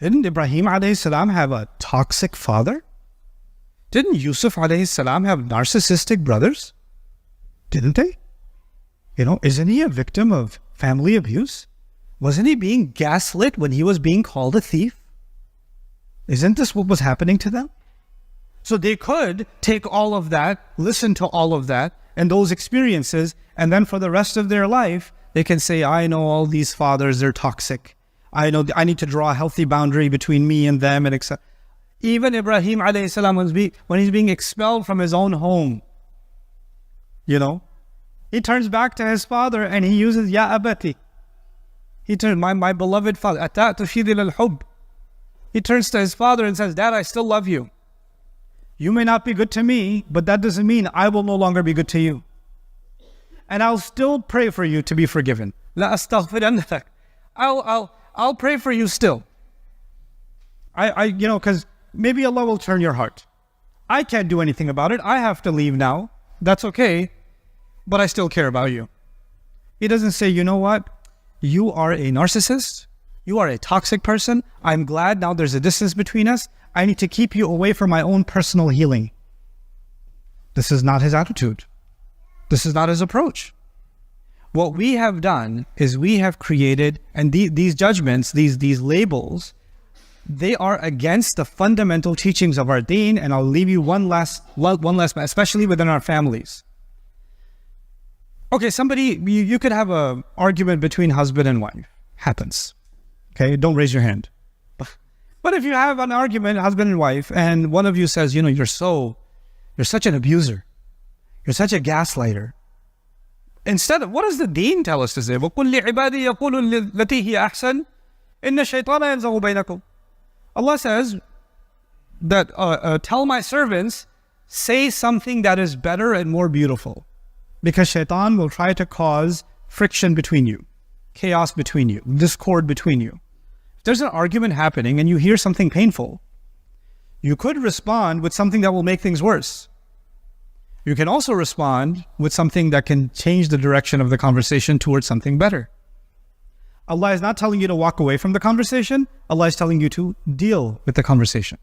Didn't Ibrahim alayhi salam have a toxic father? Didn't Yusuf alayhi salam have narcissistic brothers? Didn't they? Isn't he a victim of family abuse? Wasn't he being gaslit when he was being called a thief? Isn't this what was happening to them? So they could take all of that, listen to all of that, and those experiences, and then for the rest of their life, they can say, I know all these fathers, they're toxic. I know I need to draw a healthy boundary between me and them, and etc. Even Ibrahim alayhi salam, when he's being expelled from his own home, he turns back to his father and he uses Ya Abati. He turns, my beloved father, Ata'tu shidil al-hub. He turns to his father and says, Dad, I still love you. You may not be good to me, but that doesn't mean I will no longer be good to you. And I'll still pray for you to be forgiven. La astaghfiranna lak. I'll pray for you still. Because maybe Allah will turn your heart. I can't do anything about it. I have to leave now. That's okay. But I still care about you. He doesn't say, you know what? You are a narcissist. You are a toxic person. I'm glad now there's a distance between us. I need to keep you away from my own personal healing. This is not his attitude. This is not his approach. What we have done is we have created, and these judgments, these labels, they are against the fundamental teachings of our deen. And I'll leave you one last, especially within our families. Okay, you could have an argument between husband and wife. Happens. Okay, don't raise your hand. But if you have an argument, husband and wife, and one of you says, you're such an abuser. You're such a gaslighter. Instead of, what does the deen tell us to say? وَقُلْ لِعِبَادِي يَقُولُ الَّتِي هِيَ أَحْسَنُ إِنَّ الشَّيْطَانَ يَنزَغُ بَيْنَكُمْ. Allah says that tell my servants, say something that is better and more beautiful. Because shaitan will try to cause friction between you, chaos between you, discord between you. If there's an argument happening and you hear something painful, you could respond with something that will make things worse. You can also respond with something that can change the direction of the conversation towards something better. Allah is not telling you to walk away from the conversation. Allah is telling you to deal with the conversation.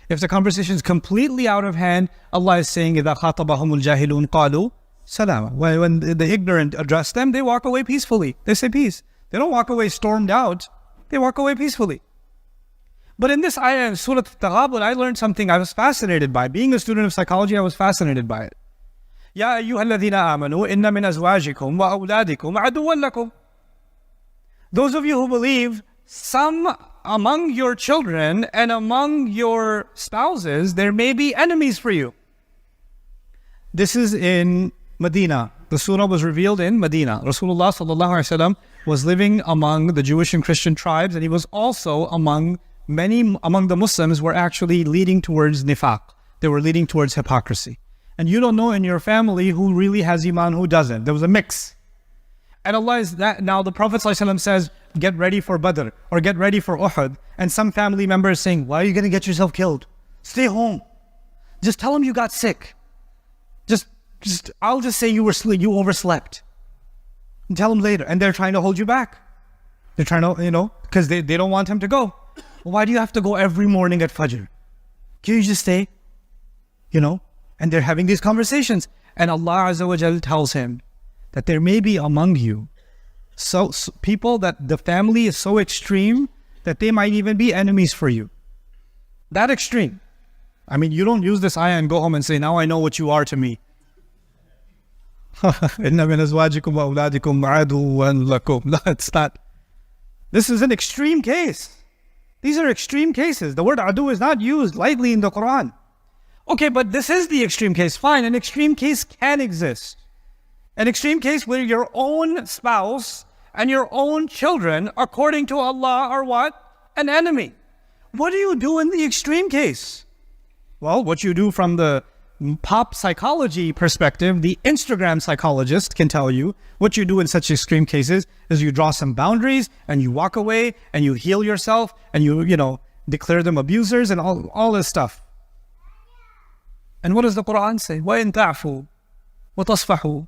If the conversation is completely out of hand, Allah is saying, إِذَا خَاطَبَهُمُ الْجَاهِلُونَ قَالُوا سَلَامًا. When the ignorant address them, they walk away peacefully. They say peace. They don't walk away stormed out. They walk away peacefully. But in this ayah, in Surah Al-Taghabun, I learned something I was fascinated by. Being a student of psychology, I was fascinated by it. يَا أَيُّهَا الَّذِينَ آمَنُوا إِنَّ مِنْ أَزْوَاجِكُمْ وَأَوْلَادِكُمْ عَدُوًّا لَكُمْ. Those of you who believe, some among your children and among your spouses, there may be enemies for you. This is in Medina. The surah was revealed in Medina. Rasulullah sallallahu alaihi wasallam was living among the Jewish and Christian tribes, and he was also among the Muslims were actually leading towards nifaq. They were leading towards hypocrisy. And you don't know in your family who really has iman, who doesn't. There was a mix. And Allah is that. Now the Prophet ﷺ says, get ready for Badr or get ready for Uhud. And some family members saying, why are you going to get yourself killed? Stay home. Just tell them you got sick. I'll just say you overslept. And tell them later. And they're trying to hold you back. They're trying to, because they don't want him to go. Well, why do you have to go every morning at Fajr? Can you just stay? And they're having these conversations. And Allah Azza wa Jal tells him that there may be among you so people that the family is so extreme that they might even be enemies for you. That extreme. I mean, you don't use this ayah and go home and say, now I know what you are to me. إِنَّ مِنْ أَزْوَاجِكُمْ وَأَوْلَادِكُمْ عَدُوًّا لَكُمْ. No, it's not. This is an extreme case. These are extreme cases. The word adu is not used lightly in the Quran. Okay, but this is the extreme case. Fine, an extreme case can exist. An extreme case where your own spouse and your own children, according to Allah, are what? An enemy. What do you do in the extreme case? Well, what you do from the pop psychology perspective, the Instagram psychologist can tell you what you do in such extreme cases is you draw some boundaries and you walk away and you heal yourself and you declare them abusers and all this stuff. And what does the Quran say? وَإِن تَعْفُوا وَتَصْفَحُوا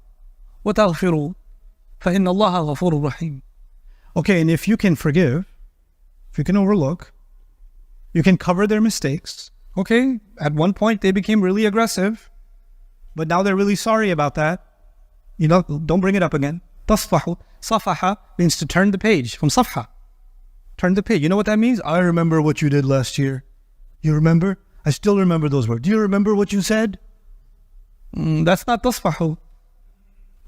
وَتَغْفِرُوا فَإِنَّ اللَّهَ غَفُورٌ رَحِيمٌ. Okay, and if you can forgive, if you can overlook, You can cover their mistakes. Okay, at one point they became really aggressive, but now they're really sorry about that. You know, don't bring it up again. Tasfahu. Safaha means to turn the page from safha. Turn the page. You know what that means? I remember what you did last year. You remember? I still remember those words. Do you remember what you said? That's not tasfahu.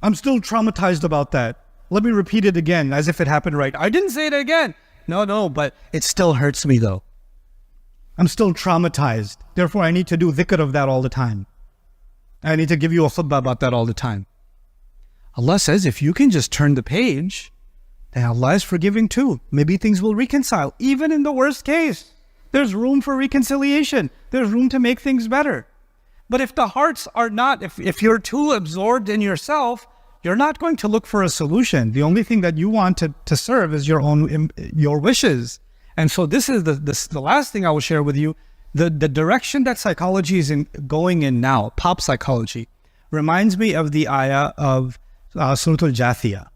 I'm still traumatized about that. Let me repeat it again as if it happened right. I didn't say it again. No, but it still hurts me though. I'm still traumatized. Therefore, I need to do dhikr of that all the time. I need to give you a khutbah about that all the time. Allah says if you can just turn the page, then Allah is forgiving too. Maybe things will reconcile. Even in the worst case, there's room for reconciliation. There's room to make things better. But if the hearts are not, if you're too absorbed in yourself, you're not going to look for a solution. The only thing that you want to serve is your wishes. And so this is the last thing I will share with you. The direction that psychology is going in now, pop psychology, reminds me of the ayah of Surah Al-Jathiyah.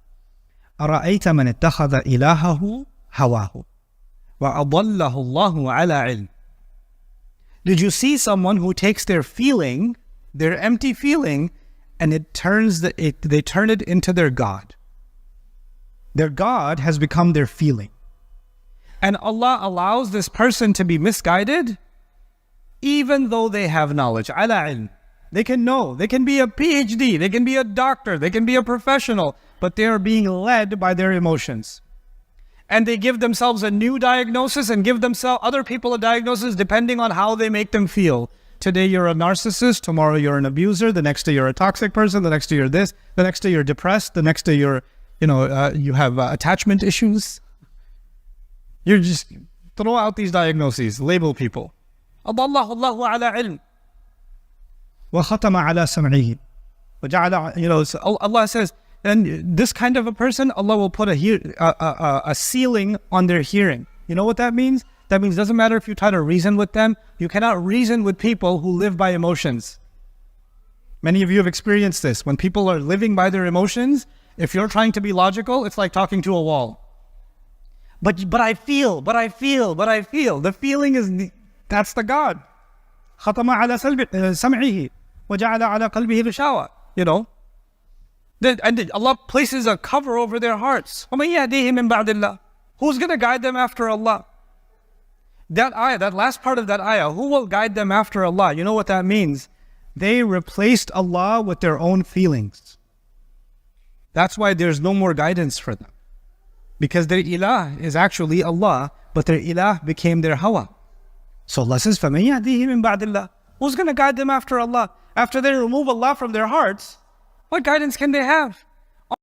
أَرَأَيْتَ مَنِ اتَّخَذَ إِلَهَهُ هَوَاهُ وَأَضَلَّهُ اللَّهُ عَلَى عِلْمٍ. Did you see someone who takes their feeling, their empty feeling, and they turn it into their God? Their God has become their feeling. And Allah allows this person to be misguided even though they have knowledge. Ala ilm. They can know. They can be a PhD. They can be a doctor. They can be a professional. But they are being led by their emotions. And they give themselves a new diagnosis and give other people a diagnosis depending on how they make them feel. Today you're a narcissist. Tomorrow you're an abuser. The next day you're a toxic person. The next day you're this. The next day you're depressed. The next day you're, you have attachment issues. You just throw out these diagnoses, label people. أَضَلَّهُ اللَّهُ عَلَى عِلْمٍ وَخَتَمَ عَلَى سَمْعِهِ. So Allah says, and this kind of a person, Allah will put a ceiling on their hearing. You know what that means? That means it doesn't matter if you try to reason with them. You cannot reason with people who live by emotions. Many of you have experienced this. When people are living by their emotions, if you're trying to be logical, it's like talking to a wall. But I feel. The feeling is, that's the God. خَتَمَ عَلَى سَمْعِهِ وَجَعَلَ عَلَى قَلْبِهِ غِشَاوَةً. And Allah places a cover over their hearts. وَمَنْ يَهْدِيهِ مِنْ بَعْدِ اللَّهِ. Who's going to guide them after Allah? That ayah, that last part of that ayah, who will guide them after Allah? You know what that means? They replaced Allah with their own feelings. That's why there's no more guidance for them. Because their ilah is actually Allah, but their ilah became their hawa. So Allah says, فَمَنْ يَهْدِيهِ مِنْ بَعْدِ اللَّهِ. Who's going to guide them after Allah? After they remove Allah from their hearts, what guidance can they have?